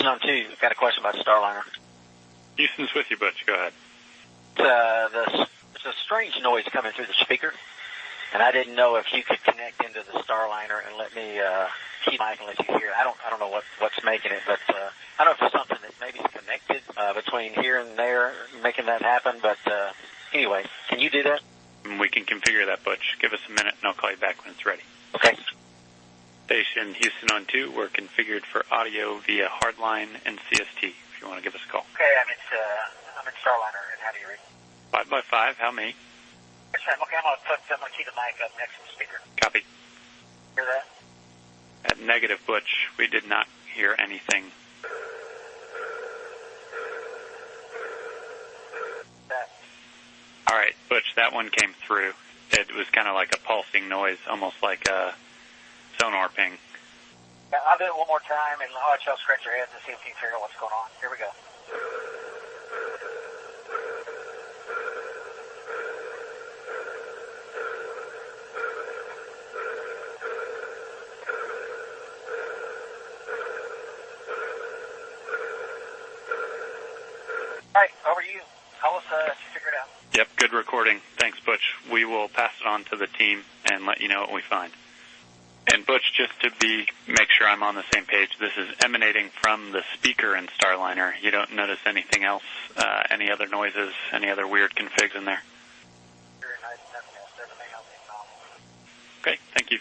Houston on 2. Got a question about Starliner. Houston's with you, Butch. Go ahead. There's a strange noise coming through the speaker, and I didn't know if you could connect into the Starliner and let me keep mic and let you hear it. I don't know what's making it, but I don't know if there's something that maybe is connected between here and there, making that happen. But anyway, can you do that? We can configure that, Butch. Give us a minute, and I'll call you back when it's ready. Okay. Station Houston on 2. We're configured for audio via hardline and CST. If you want to give us a call. Okay, I'm in Starliner, and how do you read? 5x5. How many? Okay, I'm gonna keep the mic up next to the speaker. Copy. Hear that? At negative, Butch. We did not hear anything. That. All right, Butch, that one came through. It was kind of like a pulsing noise, almost like a sonar ping. Yeah, I'll do it one more time, and I'll let y'all scratch your heads and see if you can figure out what's going on. Here we go. All right, over to you. Tell us if you figure it out. Yep, good recording. Thanks, Butch. We will pass it on to the team and let you know what we find. And Butch, just to make sure I'm on the same page, this is emanating from the speaker in Starliner. You don't notice anything else, any other noises, any other weird configs in there? Nothing else. Everything else is normal. Okay, thank you.